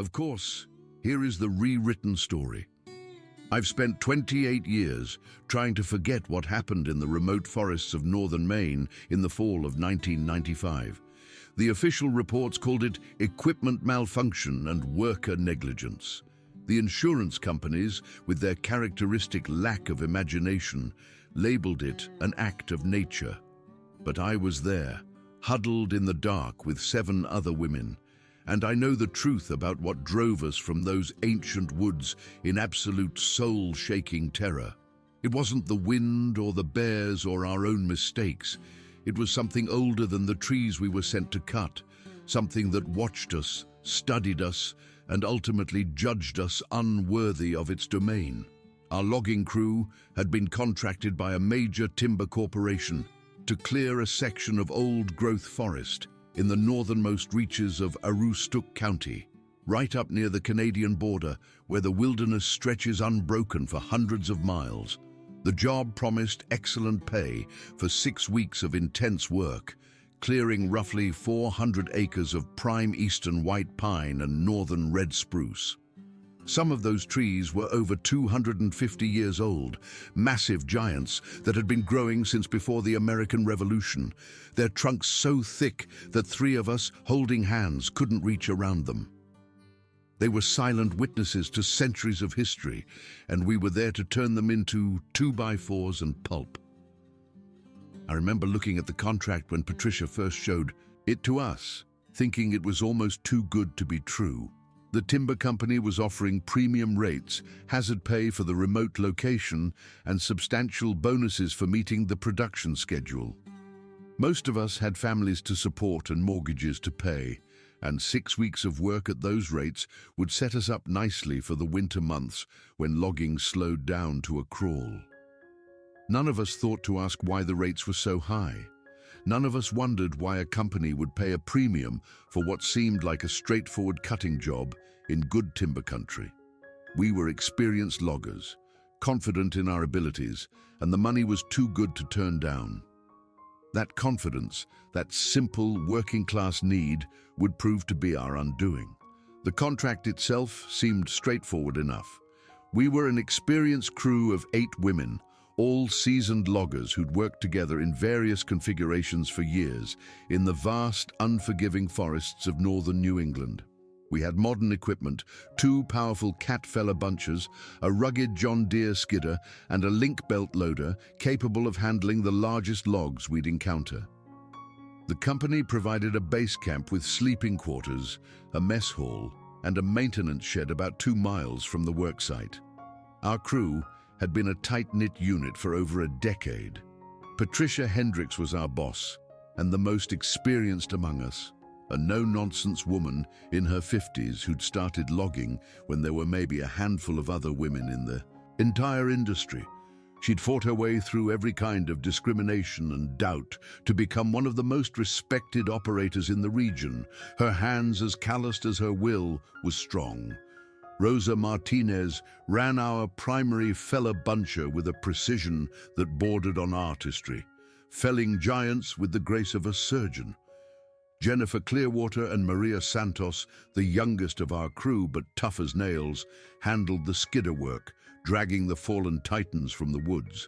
Of course, here is the rewritten story. I've spent 28 years trying to forget what happened in the remote forests of northern Maine in the fall of 1995. The official reports called it equipment malfunction and worker negligence. The insurance companies, with their characteristic lack of imagination, labeled it an act of nature. But I was there, huddled in the dark with 7 other women, and I know the truth about what drove us from those ancient woods in absolute soul-shaking terror. It wasn't the wind or the bears or our own mistakes. It was something older than the trees we were sent to cut, something that watched us, studied us, and ultimately judged us unworthy of its domain. Our logging crew had been contracted by a major timber corporation to clear a section of old-growth forest in the northernmost reaches of Aroostook County, right up near the Canadian border where the wilderness stretches unbroken for hundreds of miles. The job promised excellent pay for 6 weeks of intense work, clearing roughly 400 acres of prime eastern white pine and northern red spruce. Some of those trees were over 250 years old, massive giants that had been growing since before the American Revolution, their trunks so thick that 3 of us, holding hands, couldn't reach around them. They were silent witnesses to centuries of history, and we were there to turn them into 2x4s and pulp. I remember looking at the contract when Patricia first showed it to us, thinking it was almost too good to be true. The timber company was offering premium rates, hazard pay for the remote location, and substantial bonuses for meeting the production schedule. Most of us had families to support and mortgages to pay, and 6 weeks of work at those rates would set us up nicely for the winter months when logging slowed down to a crawl. None of us thought to ask why the rates were so high. None of us wondered why a company would pay a premium for what seemed like a straightforward cutting job in good timber country. We were experienced loggers, confident in our abilities, and the money was too good to turn down. That confidence, that simple working-class need, would prove to be our undoing. The contract itself seemed straightforward enough. We were an experienced crew of 8 women, all seasoned loggers who'd worked together in various configurations for years in the vast, unforgiving forests of northern New England. We had modern equipment, 2 powerful Cat-Feller bunchers, a rugged John Deere skidder, and a link belt loader capable of handling the largest logs we'd encounter. The company provided a base camp with sleeping quarters, a mess hall, and a maintenance shed about 2 miles from the worksite. Our crew had been a tight-knit unit for over a decade. Patricia Hendricks was our boss, and the most experienced among us, a no-nonsense woman in her 50s who'd started logging when there were maybe a handful of other women in the entire industry. She'd fought her way through every kind of discrimination and doubt to become one of the most respected operators in the region. Her hands, as calloused as her will, was strong. Rosa Martinez ran our primary feller buncher with a precision that bordered on artistry, felling giants with the grace of a surgeon. Jennifer Clearwater and Maria Santos, the youngest of our crew but tough as nails, handled the skidder work, dragging the fallen titans from the woods.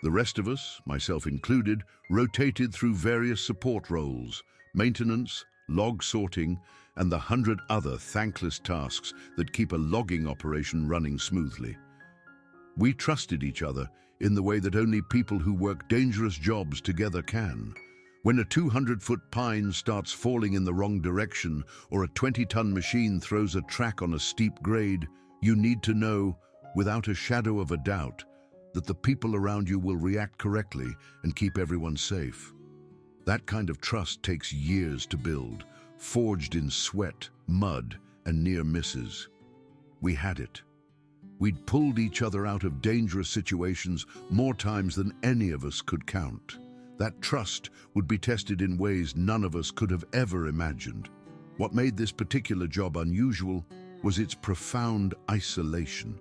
The rest of us, myself included, rotated through various support roles, maintenance, log sorting, and the 100 other thankless tasks that keep a logging operation running smoothly. We trusted each other in the way that only people who work dangerous jobs together can. When a 200-foot pine starts falling in the wrong direction or a 20-ton machine throws a track on a steep grade, you need to know, without a shadow of a doubt, that the people around you will react correctly and keep everyone safe. That kind of trust takes years to build, forged in sweat, mud, and near misses. We had it. We'd pulled each other out of dangerous situations more times than any of us could count. That trust would be tested in ways none of us could have ever imagined. What made this particular job unusual was its profound isolation.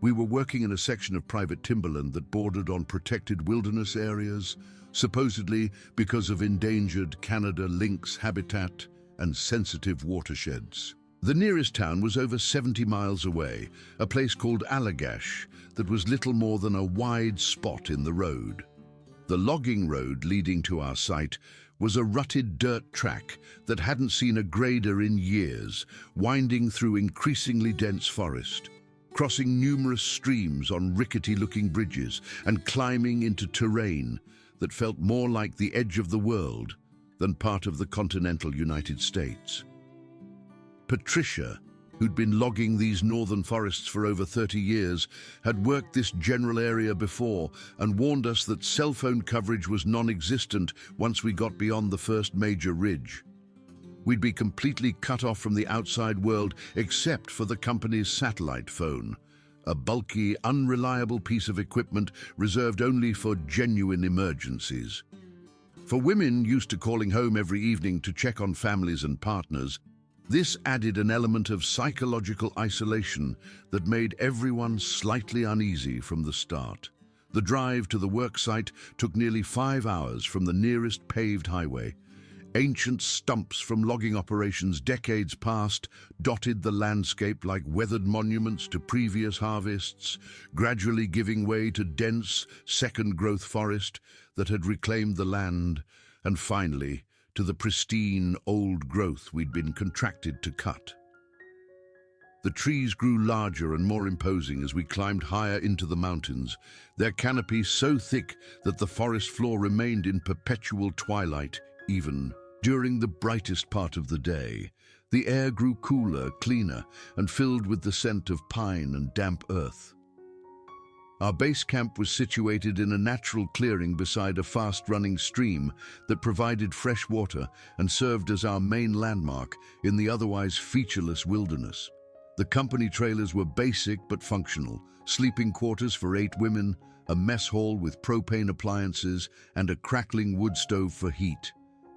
We were working in a section of private timberland that bordered on protected wilderness areas, supposedly because of endangered Canada lynx habitat and sensitive watersheds. The nearest town was over 70 miles away, a place called Allagash that was little more than a wide spot in the road. The logging road leading to our site was a rutted dirt track that hadn't seen a grader in years, winding through increasingly dense forest, crossing numerous streams on rickety-looking bridges and climbing into terrain that felt more like the edge of the world than part of the continental United States. Patricia, who'd been logging these northern forests for over 30 years, had worked this general area before and warned us that cell phone coverage was non-existent once we got beyond the first major ridge. We'd be completely cut off from the outside world except for the company's satellite phone, a bulky, unreliable piece of equipment reserved only for genuine emergencies. For women used to calling home every evening to check on families and partners, this added an element of psychological isolation that made everyone slightly uneasy from the start. The drive to the work site took nearly 5 hours from the nearest paved highway. Ancient stumps from logging operations decades past dotted the landscape like weathered monuments to previous harvests, gradually giving way to dense, second-growth forest that had reclaimed the land, and finally, to the pristine, old growth we'd been contracted to cut. The trees grew larger and more imposing as we climbed higher into the mountains, their canopy so thick that the forest floor remained in perpetual twilight, even during the brightest part of the day. The air grew cooler, cleaner, and filled with the scent of pine and damp earth. Our base camp was situated in a natural clearing beside a fast-running stream that provided fresh water and served as our main landmark in the otherwise featureless wilderness. The company trailers were basic but functional: sleeping quarters for 8 women, a mess hall with propane appliances and a crackling wood stove for heat,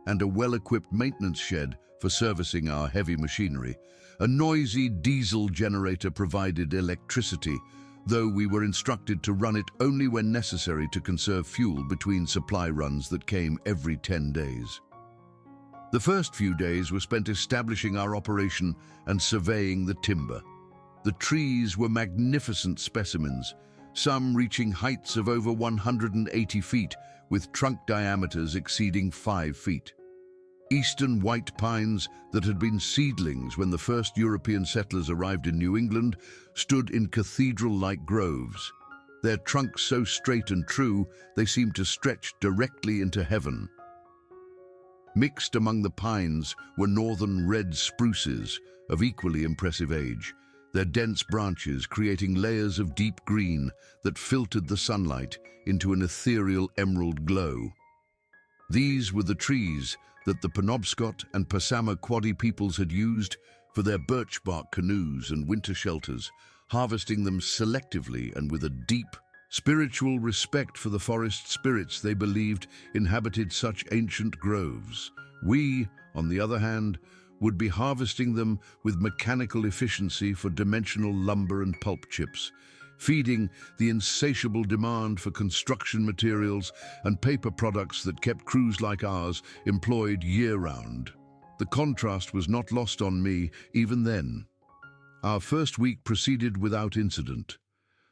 and a well-equipped maintenance shed for servicing our heavy machinery. A noisy diesel generator provided electricity, though we were instructed to run it only when necessary to conserve fuel between supply runs that came every 10 days. The first few days were spent establishing our operation and surveying the timber. The trees were magnificent specimens, some reaching heights of over 180 feet, with trunk diameters exceeding 5 feet. Eastern white pines that had been seedlings when the first European settlers arrived in New England stood in cathedral-like groves, their trunks so straight and true they seemed to stretch directly into heaven. Mixed among the pines were northern red spruces of equally impressive age, their dense branches creating layers of deep green that filtered the sunlight into an ethereal emerald glow. These were the trees that the Penobscot and Passamaquoddy peoples had used for their birch bark canoes and winter shelters, harvesting them selectively and with a deep, spiritual respect for the forest spirits they believed inhabited such ancient groves. We, on the other hand, would be harvesting them with mechanical efficiency for dimensional lumber and pulp chips, feeding the insatiable demand for construction materials and paper products that kept crews like ours employed year-round. The contrast was not lost on me even then. Our first week proceeded without incident.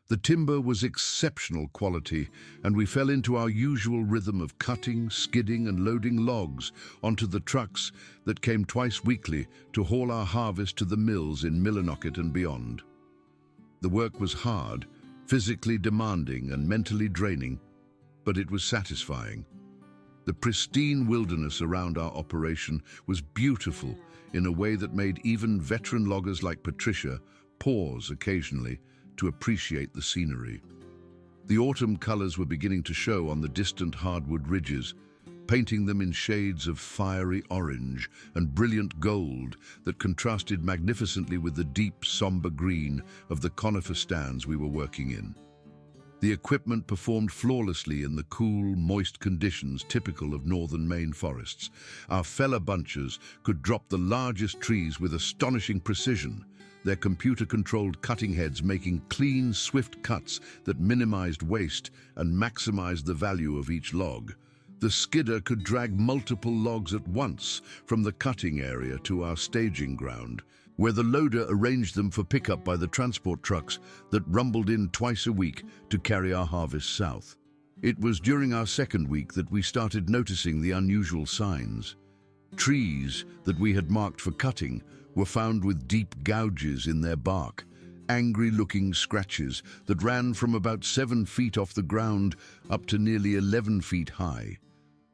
The timber was exceptional quality, and we fell into our usual rhythm of cutting, skidding, and loading logs onto the trucks that came twice weekly to haul our harvest to the mills in Millinocket and beyond. The work was hard, physically demanding, and mentally draining, but it was satisfying. The pristine wilderness around our operation was beautiful in a way that made even veteran loggers like Patricia pause occasionally to appreciate the scenery. The autumn colors were beginning to show on the distant hardwood ridges, painting them in shades of fiery orange and brilliant gold that contrasted magnificently with the deep, somber green of the conifer stands we were working in. The equipment performed flawlessly in the cool, moist conditions typical of northern Maine forests. Our feller bunchers could drop the largest trees with astonishing precision, their computer-controlled cutting heads making clean, swift cuts that minimized waste and maximized the value of each log. The skidder could drag multiple logs at once from the cutting area to our staging ground, where the loader arranged them for pickup by the transport trucks that rumbled in twice a week to carry our harvest south. It was during our second week that we started noticing the unusual signs. Trees that we had marked for cutting were found with deep gouges in their bark, angry-looking scratches that ran from about 7 feet off the ground up to nearly 11 feet high.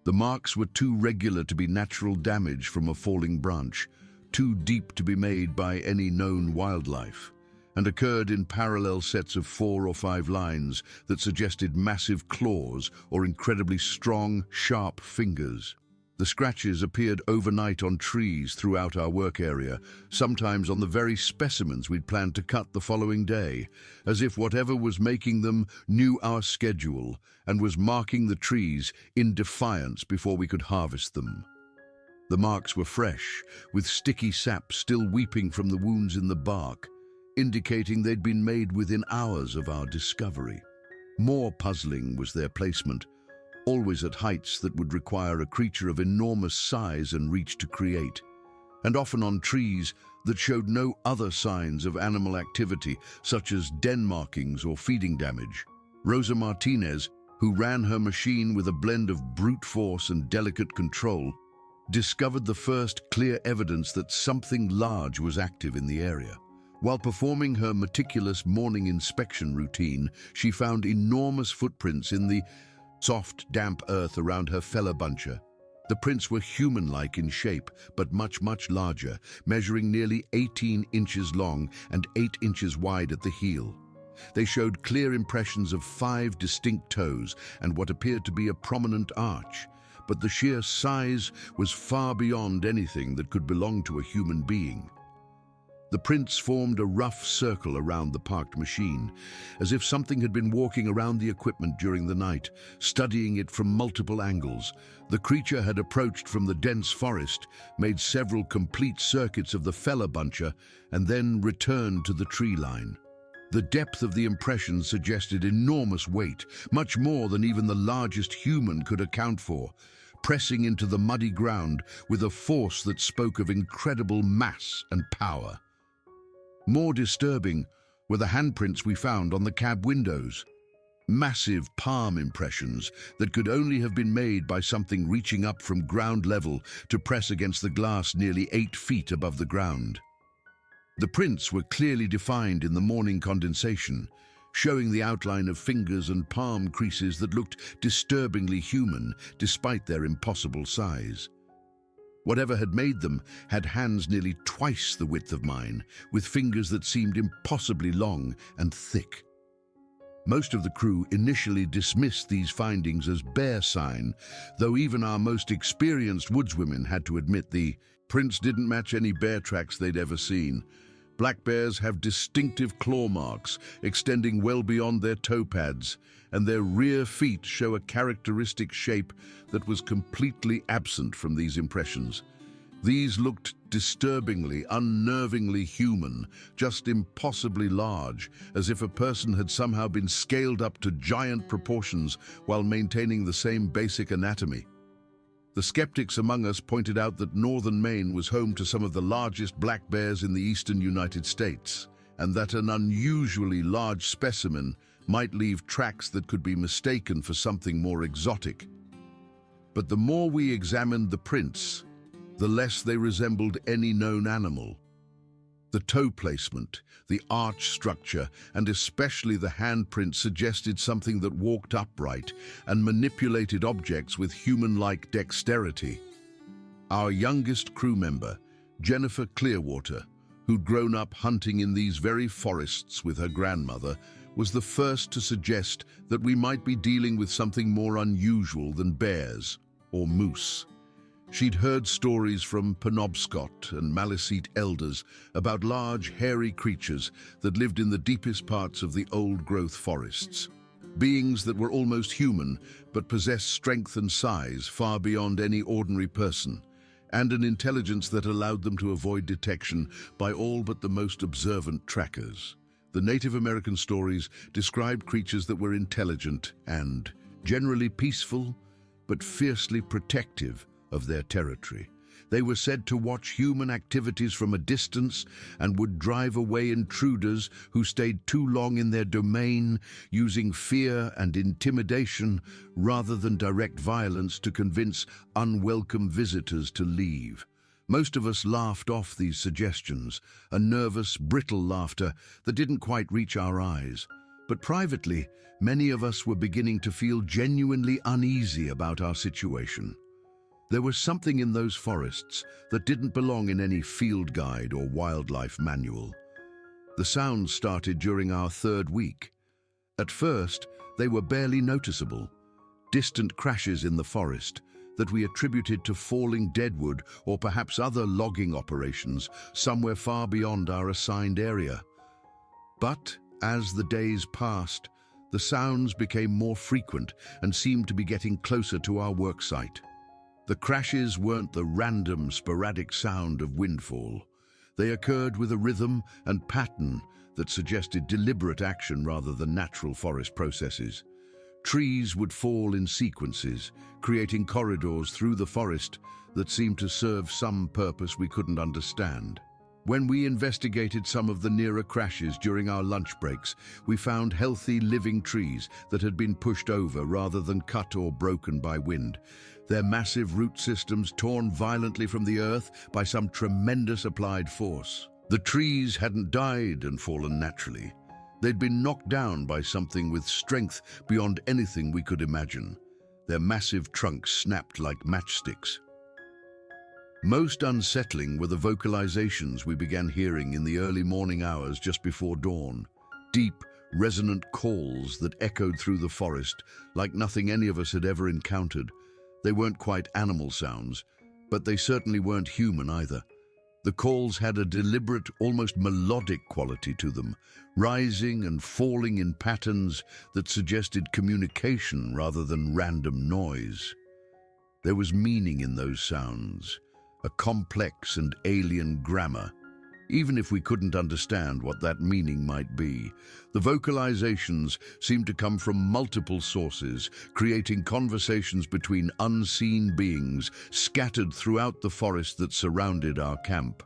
The marks were too regular to be natural damage from a falling branch, too deep to be made by any known wildlife, and occurred in parallel sets of 4 or 5 lines that suggested massive claws or incredibly strong, sharp fingers. The scratches appeared overnight on trees throughout our work area, sometimes on the very specimens we'd planned to cut the following day, as if whatever was making them knew our schedule and was marking the trees in defiance before we could harvest them. The marks were fresh, with sticky sap still weeping from the wounds in the bark, indicating they'd been made within hours of our discovery. More puzzling was their placement, always at heights that would require a creature of enormous size and reach to create, and often on trees that showed no other signs of animal activity, such as den markings or feeding damage. Rosa Martinez, who ran her machine with a blend of brute force and delicate control, discovered the first clear evidence that something large was active in the area. While performing her meticulous morning inspection routine, she found enormous footprints in the soft, damp earth around her fella buncher. The prints were human-like in shape, but much, much larger, measuring nearly 18 inches long and 8 inches wide at the heel. They showed clear impressions of 5 distinct toes and what appeared to be a prominent arch, but the sheer size was far beyond anything that could belong to a human being. The prints formed a rough circle around the parked machine, as if something had been walking around the equipment during the night, studying it from multiple angles. The creature had approached from the dense forest, made several complete circuits of the fella buncher, and then returned to the tree line. The depth of the impression suggested enormous weight, much more than even the largest human could account for, pressing into the muddy ground with a force that spoke of incredible mass and power. More disturbing were the handprints we found on the cab windows. Massive palm impressions that could only have been made by something reaching up from ground level to press against the glass nearly 8 feet above the ground. The prints were clearly defined in the morning condensation, showing the outline of fingers and palm creases that looked disturbingly human despite their impossible size. Whatever had made them had hands nearly twice the width of mine, with fingers that seemed impossibly long and thick. Most of the crew initially dismissed these findings as bear sign, though even our most experienced woodswomen had to admit the prints didn't match any bear tracks they'd ever seen. Black bears have distinctive claw marks extending well beyond their toe pads, and their rear feet show a characteristic shape that was completely absent from these impressions. These looked disturbingly, unnervingly human, just impossibly large, as if a person had somehow been scaled up to giant proportions while maintaining the same basic anatomy. The skeptics among us pointed out that northern Maine was home to some of the largest black bears in the eastern United States, and that an unusually large specimen might leave tracks that could be mistaken for something more exotic. But the more we examined the prints, the less they resembled any known animal. The toe placement, the arch structure, and especially the handprint suggested something that walked upright and manipulated objects with human-like dexterity. Our youngest crew member, Jennifer Clearwater, who'd grown up hunting in these very forests with her grandmother, was the first to suggest that we might be dealing with something more unusual than bears or moose. She'd heard stories from Penobscot and Maliseet elders about large, hairy creatures that lived in the deepest parts of the old-growth forests. Beings that were almost human, but possessed strength and size far beyond any ordinary person, and an intelligence that allowed them to avoid detection by all but the most observant trackers. The Native American stories described creatures that were intelligent and generally peaceful, but fiercely protective of their territory. They were said to watch human activities from a distance and would drive away intruders who stayed too long in their domain, using fear and intimidation rather than direct violence to convince unwelcome visitors to leave. Most of us laughed off these suggestions, a nervous, brittle laughter that didn't quite reach our eyes. But privately, many of us were beginning to feel genuinely uneasy about our situation. There was something in those forests that didn't belong in any field guide or wildlife manual. The sounds started during our third week. At first, they were barely noticeable, distant crashes in the forest that we attributed to falling deadwood or perhaps other logging operations somewhere far beyond our assigned area. But as the days passed, the sounds became more frequent and seemed to be getting closer to our work site. The crashes weren't the random, sporadic sound of windfall. They occurred with a rhythm and pattern that suggested deliberate action rather than natural forest processes. Trees would fall in sequences, creating corridors through the forest that seemed to serve some purpose we couldn't understand. When we investigated some of the nearer crashes during our lunch breaks, we found healthy, living trees that had been pushed over rather than cut or broken by wind, their massive root systems torn violently from the earth by some tremendous applied force. The trees hadn't died and fallen naturally. They'd been knocked down by something with strength beyond anything we could imagine. Their massive trunks snapped like matchsticks. Most unsettling were the vocalizations we began hearing in the early morning hours just before dawn. Deep, resonant calls that echoed through the forest like nothing any of us had ever encountered. They weren't quite animal sounds, but they certainly weren't human either. The calls had a deliberate, almost melodic quality to them, rising and falling in patterns that suggested communication rather than random noise. There was meaning in those sounds, a complex and alien grammar. Even if we couldn't understand what that meaning might be, the vocalizations seemed to come from multiple sources, creating conversations between unseen beings scattered throughout the forest that surrounded our camp.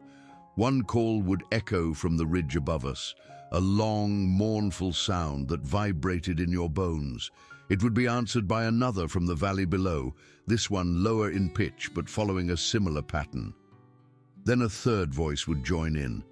One call would echo from the ridge above us, a long, mournful sound that vibrated in your bones. It would be answered by another from the valley below, this one lower in pitch but following a similar pattern. Then a third voice would join in,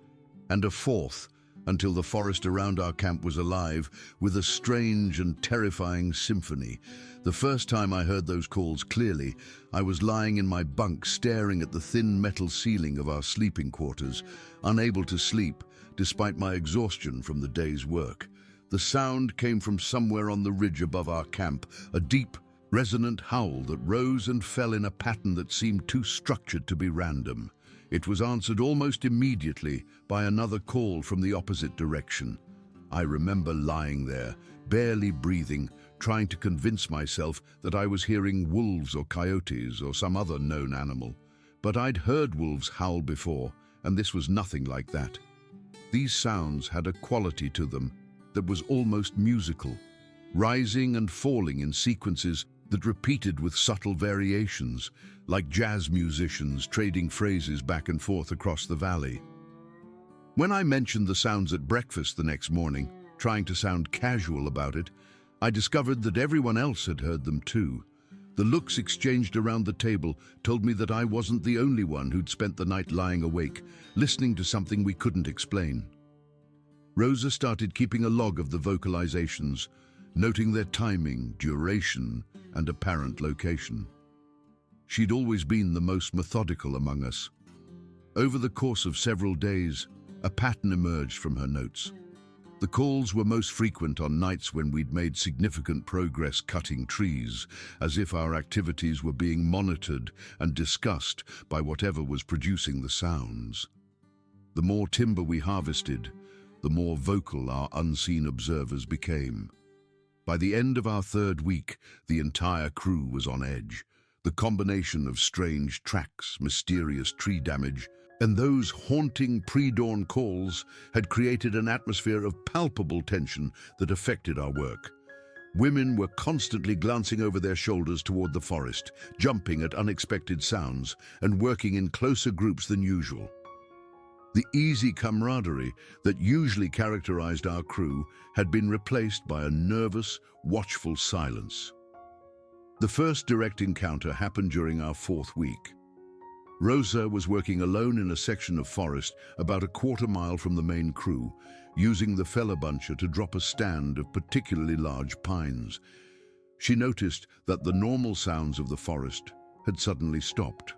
and a fourth, until the forest around our camp was alive with a strange and terrifying symphony. The first time I heard those calls clearly, I was lying in my bunk staring at the thin metal ceiling of our sleeping quarters, unable to sleep despite my exhaustion from the day's work. The sound came from somewhere on the ridge above our camp, a deep, resonant howl that rose and fell in a pattern that seemed too structured to be random. It was answered almost immediately by another call from the opposite direction. I remember lying there, barely breathing, trying to convince myself that I was hearing wolves or coyotes or some other known animal. But I'd heard wolves howl before, and this was nothing like that. These sounds had a quality to them that was almost musical, rising and falling in sequences that repeated with subtle variations, like jazz musicians trading phrases back and forth across the valley. When I mentioned the sounds at breakfast the next morning, trying to sound casual about it, I discovered that everyone else had heard them too. The looks exchanged around the table told me that I wasn't the only one who'd spent the night lying awake, listening to something we couldn't explain. Rosa started keeping a log of the vocalizations, noting their timing, duration, and apparent location. She'd always been the most methodical among us. Over the course of several days, a pattern emerged from her notes. The calls were most frequent on nights when we'd made significant progress cutting trees, as if our activities were being monitored and discussed by whatever was producing the sounds. The more timber we harvested, the more vocal our unseen observers became. By the end of our third week, the entire crew was on edge. The combination of strange tracks, mysterious tree damage, and those haunting pre-dawn calls had created an atmosphere of palpable tension that affected our work. Women were constantly glancing over their shoulders toward the forest, jumping at unexpected sounds and working in closer groups than usual. The easy camaraderie that usually characterized our crew had been replaced by a nervous, watchful silence. The first direct encounter happened during our 4th week. Rosa was working alone in a section of forest about a quarter-mile from the main crew, using the fellabuncher to drop a stand of particularly large pines. She noticed that the normal sounds of the forest had suddenly stopped.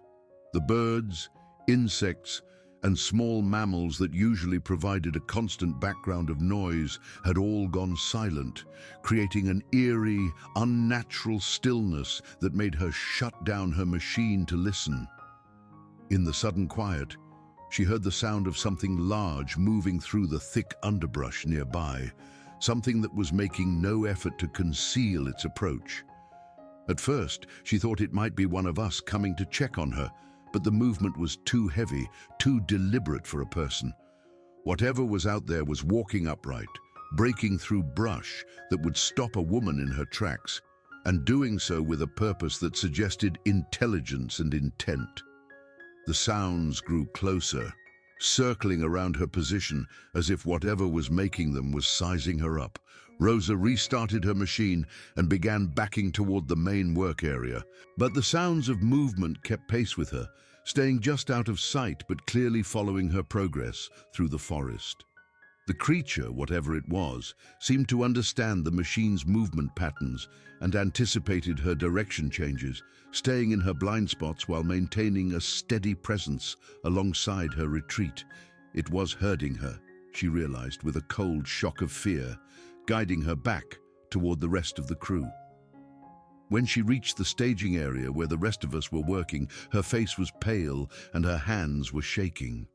The birds, insects, and small mammals that usually provided a constant background of noise had all gone silent, creating an eerie, unnatural stillness that made her shut down her machine to listen. In the sudden quiet, she heard the sound of something large moving through the thick underbrush nearby, something that was making no effort to conceal its approach. At first, she thought it might be one of us coming to check on her, but the movement was too heavy, too deliberate for a person. Whatever was out there was walking upright, breaking through brush that would stop a woman in her tracks, and doing so with a purpose that suggested intelligence and intent. The sounds grew closer, circling around her position as if whatever was making them was sizing her up. Rosa restarted her machine and began backing toward the main work area. But the sounds of movement kept pace with her, staying just out of sight but clearly following her progress through the forest. The creature, whatever it was, seemed to understand the machine's movement patterns and anticipated her direction changes, staying in her blind spots while maintaining a steady presence alongside her retreat. It was herding her, she realized with a cold shock of fear, guiding her back toward the rest of the crew. When she reached the staging area where the rest of us were working, her face was pale and her hands were shaking.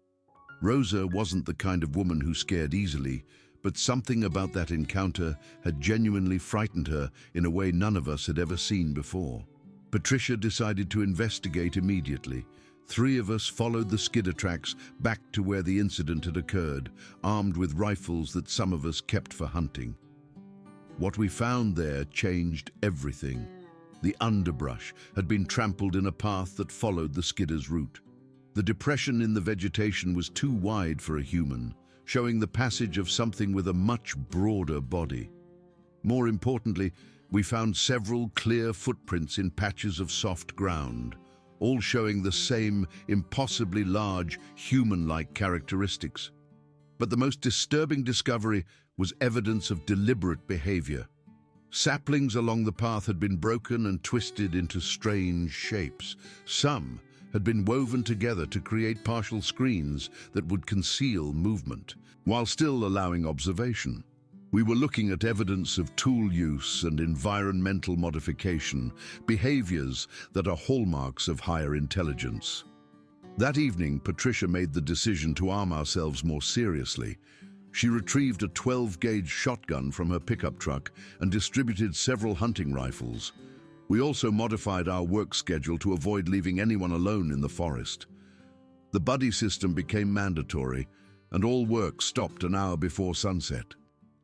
Rosa wasn't the kind of woman who scared easily, but something about that encounter had genuinely frightened her in a way none of us had ever seen before. Patricia decided to investigate immediately. 3 of us followed the skidder tracks back to where the incident had occurred, armed with rifles that some of us kept for hunting. What we found there changed everything. The underbrush had been trampled in a path that followed the skidder's route. The depression in the vegetation was too wide for a human, showing the passage of something with a much broader body. More importantly, we found several clear footprints in patches of soft ground, all showing the same impossibly large human-like characteristics. But the most disturbing discovery was evidence of deliberate behavior. Saplings along the path had been broken and twisted into strange shapes. Some had been woven together to create partial screens that would conceal movement, while still allowing observation. We were looking at evidence of tool use and environmental modification, behaviors that are hallmarks of higher intelligence. That evening, Patricia made the decision to arm ourselves more seriously. She retrieved a 12-gauge shotgun from her pickup truck and distributed several hunting rifles. We also modified our work schedule to avoid leaving anyone alone in the forest. The buddy system became mandatory, and all work stopped an hour before sunset.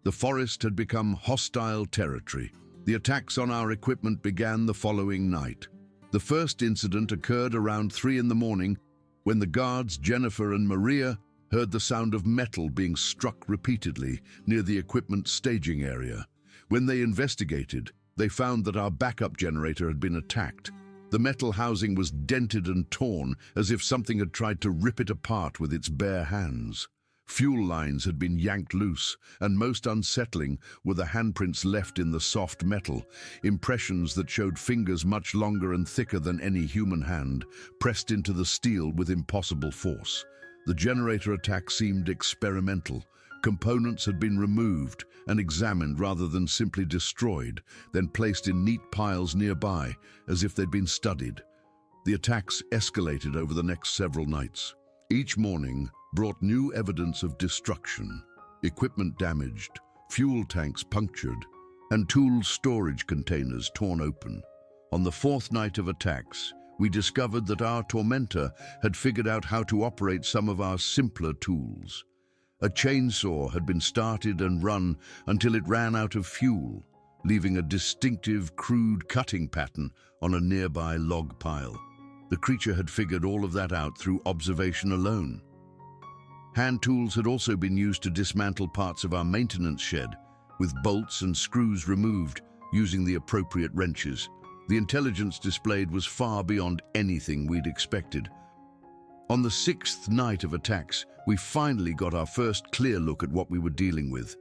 The forest had become hostile territory. The attacks on our equipment began the following night. The first incident occurred around 3 in the morning when the guards, Jennifer and Maria, heard the sound of metal being struck repeatedly near the equipment staging area. When they investigated, they found that our backup generator had been attacked. The metal housing was dented and torn as if something had tried to rip it apart with its bare hands. Fuel lines had been yanked loose, and most unsettling were the handprints left in the soft metal, impressions that showed fingers much longer and thicker than any human hand, pressed into the steel with impossible force. The generator attack seemed experimental. Components had been removed and examined rather than simply destroyed, then placed in neat piles nearby, as if they'd been studied. The attacks escalated over the next several nights. Each morning brought new evidence of destruction, equipment damaged, fuel tanks punctured, and tool storage containers torn open. On the 4th night of attacks, we discovered that our tormentor had figured out how to operate some of our simpler tools. A chainsaw had been started and run until it ran out of fuel, leaving a distinctive, crude cutting pattern on a nearby log pile. The creature had figured all of that out through observation alone. Hand tools had also been used to dismantle parts of our maintenance shed, with bolts and screws removed using the appropriate wrenches. The intelligence displayed was far beyond anything we'd expected. On the 6th night of attacks, we finally got our first clear look at what we were dealing with.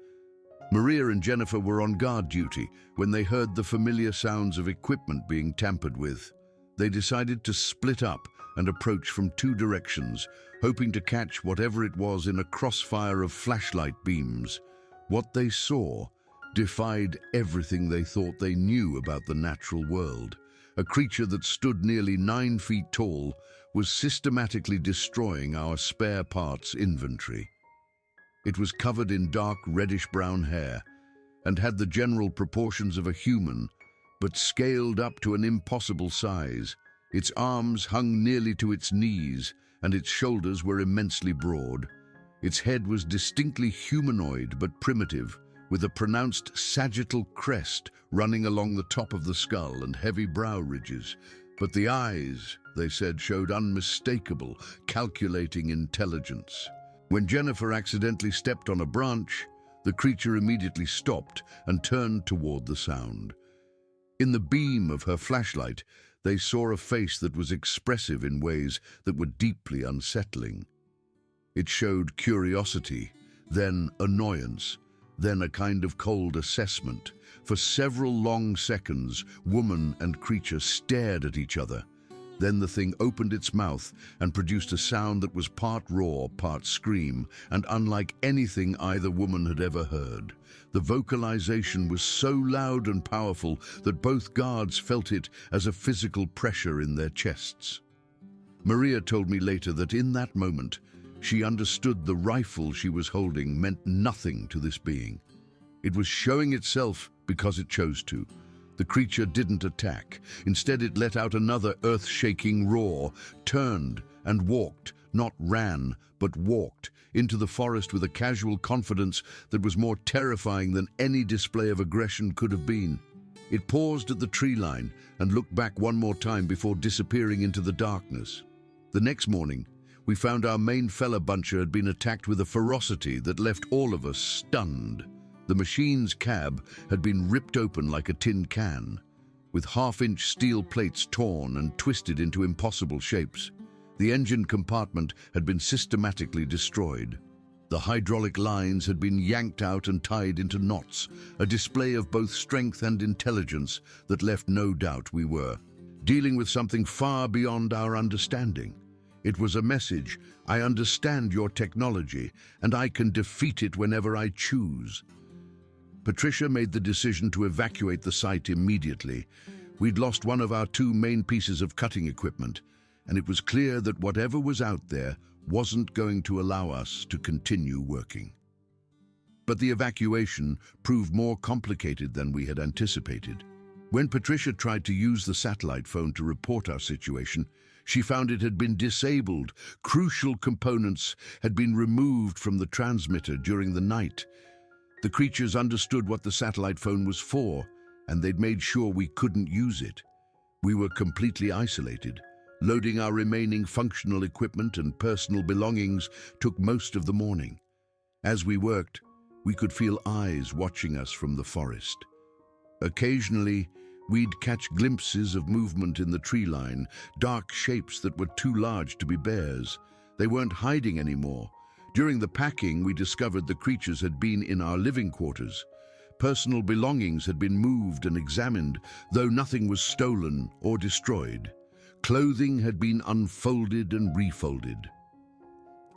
Maria and Jennifer were on guard duty when they heard the familiar sounds of equipment being tampered with. They decided to split up and approach from two directions, hoping to catch whatever it was in a crossfire of flashlight beams. What they saw defied everything they thought they knew about the natural world. A creature that stood nearly 9 feet tall was systematically destroying our spare parts inventory. It was covered in dark reddish-brown hair and had the general proportions of a human, but scaled up to an impossible size. Its arms hung nearly to its knees, and its shoulders were immensely broad. Its head was distinctly humanoid but primitive, with a pronounced sagittal crest running along the top of the skull and heavy brow ridges. But the eyes, they said, showed unmistakable, calculating intelligence. When Jennifer accidentally stepped on a branch, the creature immediately stopped and turned toward the sound. In the beam of her flashlight, they saw a face that was expressive in ways that were deeply unsettling. It showed curiosity, then annoyance, then a kind of cold assessment. For several long seconds, woman and creature stared at each other. Then the thing opened its mouth and produced a sound that was part roar, part scream, and unlike anything either woman had ever heard. The vocalization was so loud and powerful that both guards felt it as a physical pressure in their chests. Maria told me later that in that moment, she understood the rifle she was holding meant nothing to this being. It was showing itself because it chose to. The creature didn't attack. Instead, it let out another earth-shaking roar, turned and walked, not ran, but walked, into the forest with a casual confidence that was more terrifying than any display of aggression could have been. It paused at the tree line and looked back one more time before disappearing into the darkness. The next morning, we found our main fella buncher had been attacked with a ferocity that left all of us stunned. The machine's cab had been ripped open like a tin can, with half-inch steel plates torn and twisted into impossible shapes. The engine compartment had been systematically destroyed. The hydraulic lines had been yanked out and tied into knots, a display of both strength and intelligence that left no doubt we were dealing with something far beyond our understanding. It was a message: I understand your technology, and I can defeat it whenever I choose. Patricia made the decision to evacuate the site immediately. We'd lost one of our two main pieces of cutting equipment, and it was clear that whatever was out there wasn't going to allow us to continue working. But the evacuation proved more complicated than we had anticipated. When Patricia tried to use the satellite phone to report our situation, she found it had been disabled. Crucial components had been removed from the transmitter during the night. The creatures understood what the satellite phone was for, and they'd made sure we couldn't use it. We were completely isolated. Loading our remaining functional equipment and personal belongings took most of the morning. As we worked, we could feel eyes watching us from the forest. Occasionally, we'd catch glimpses of movement in the tree line, dark shapes that were too large to be bears. They weren't hiding anymore. During the packing, we discovered the creatures had been in our living quarters. Personal belongings had been moved and examined, though nothing was stolen or destroyed. Clothing had been unfolded and refolded.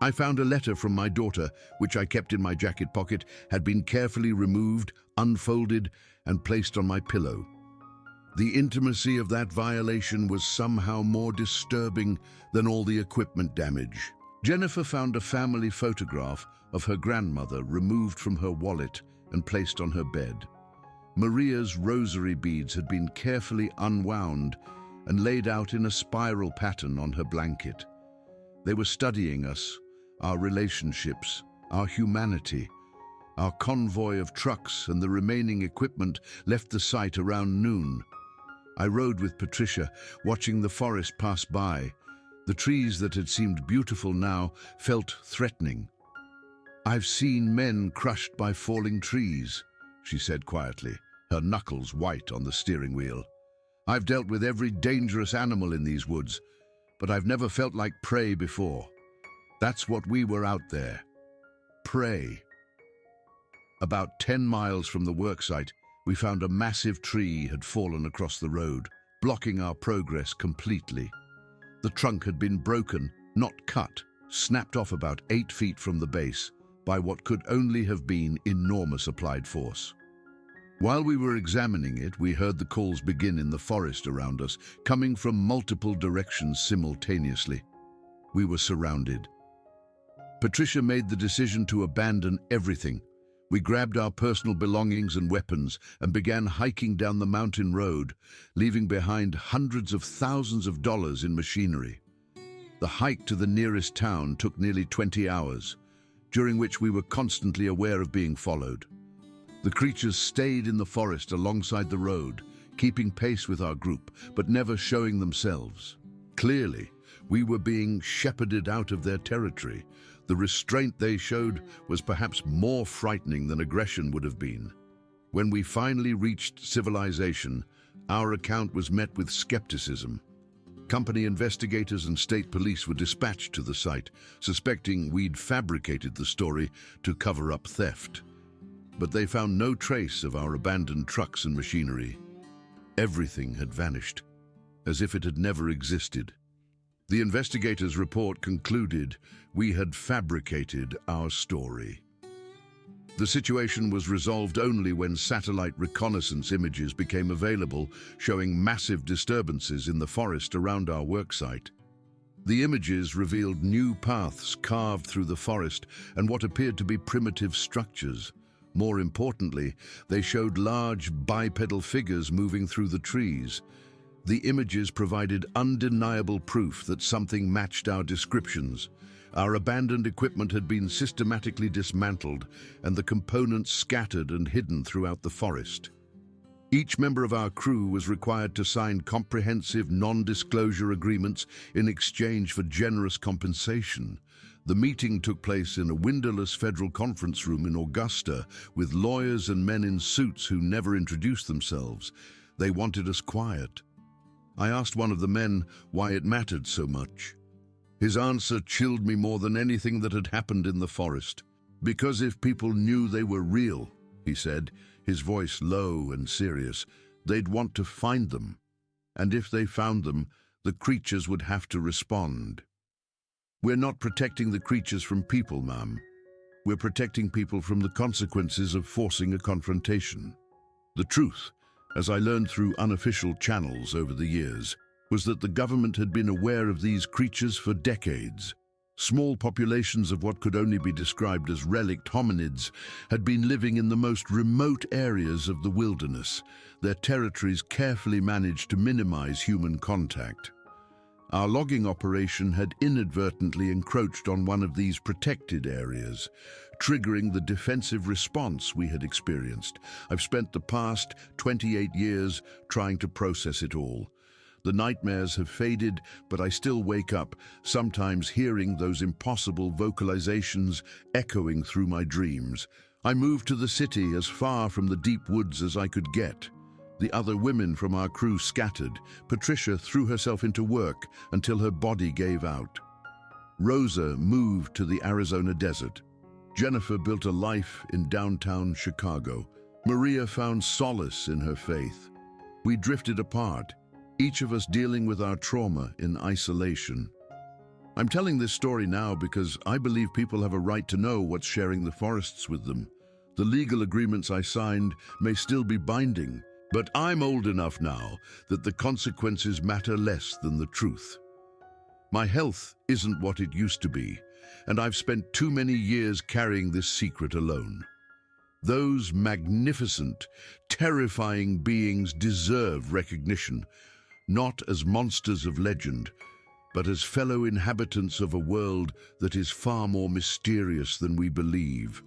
I found a letter from my daughter, which I kept in my jacket pocket, had been carefully removed, unfolded, and placed on my pillow. The intimacy of that violation was somehow more disturbing than all the equipment damage. Jennifer found a family photograph of her grandmother removed from her wallet and placed on her bed. Maria's rosary beads had been carefully unwound and laid out in a spiral pattern on her blanket. They were studying us, our relationships, our humanity. Our convoy of trucks and the remaining equipment left the site around noon. I rode with Patricia, watching the forest pass by. The trees that had seemed beautiful now felt threatening. "I've seen men crushed by falling trees," she said quietly, her knuckles white on the steering wheel. "I've dealt with every dangerous animal in these woods, but I've never felt like prey before. That's what we were out there. Prey." About 10 miles from the worksite, we found a massive tree had fallen across the road, blocking our progress completely. The trunk had been broken, not cut, snapped off about 8 feet from the base by what could only have been enormous applied force. While we were examining it, we heard the calls begin in the forest around us, coming from multiple directions simultaneously. We were surrounded. Patricia made the decision to abandon everything. We grabbed our personal belongings and weapons and began hiking down the mountain road, leaving behind hundreds of thousands of dollars in machinery. The hike to the nearest town took nearly 20 hours, during which we were constantly aware of being followed. The creatures stayed in the forest alongside the road, keeping pace with our group, but never showing themselves. Clearly, we were being shepherded out of their territory. The restraint they showed was perhaps more frightening than aggression would have been. When we finally reached civilization, our account was met with skepticism. Company investigators and state police were dispatched to the site, suspecting we'd fabricated the story to cover up theft. But they found no trace of our abandoned trucks and machinery. Everything had vanished, as if it had never existed. The investigators' report concluded we had fabricated our story. The situation was resolved only when satellite reconnaissance images became available, showing massive disturbances in the forest around our worksite. The images revealed new paths carved through the forest and what appeared to be primitive structures. More importantly, they showed large bipedal figures moving through the trees. The images provided undeniable proof that something matched our descriptions. Our abandoned equipment had been systematically dismantled and the components scattered and hidden throughout the forest. Each member of our crew was required to sign comprehensive non-disclosure agreements in exchange for generous compensation. The meeting took place in a windowless federal conference room in Augusta with lawyers and men in suits who never introduced themselves. They wanted us quiet. I asked one of the men why it mattered so much. His answer chilled me more than anything that had happened in the forest. "Because if people knew they were real," he said, his voice low and serious, "they'd want to find them. And if they found them, the creatures would have to respond." "We're not protecting the creatures from people, ma'am. We're protecting people from the consequences of forcing a confrontation." The truth, as I learned through unofficial channels over the years, was that the government had been aware of these creatures for decades. Small populations of what could only be described as relict hominids had been living in the most remote areas of the wilderness, their territories carefully managed to minimize human contact. Our logging operation had inadvertently encroached on one of these protected areas, triggering the defensive response we had experienced. I've spent the past 28 years trying to process it all. The nightmares have faded, but I still wake up, sometimes hearing those impossible vocalizations echoing through my dreams. I moved to the city as far from the deep woods as I could get. The other women from our crew scattered. Patricia threw herself into work until her body gave out. Rosa moved to the Arizona desert. Jennifer built a life in downtown Chicago. Maria found solace in her faith. We drifted apart, each of us dealing with our trauma in isolation. I'm telling this story now because I believe people have a right to know what's sharing the forests with them. The legal agreements I signed may still be binding, but I'm old enough now that the consequences matter less than the truth. My health isn't what it used to be, and I've spent too many years carrying this secret alone. Those magnificent, terrifying beings deserve recognition, not as monsters of legend, but as fellow inhabitants of a world that is far more mysterious than we believe.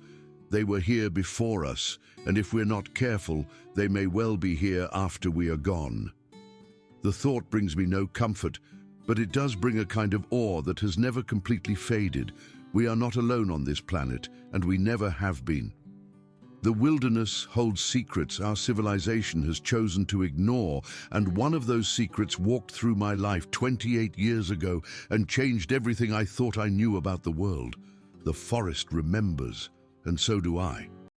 They were here before us, and if we're not careful, they may well be here after we are gone. The thought brings me no comfort, but it does bring a kind of awe that has never completely faded. We are not alone on this planet, and we never have been. The wilderness holds secrets our civilization has chosen to ignore, and one of those secrets walked through my life 28 years ago and changed everything I thought I knew about the world. The forest remembers, and so do I.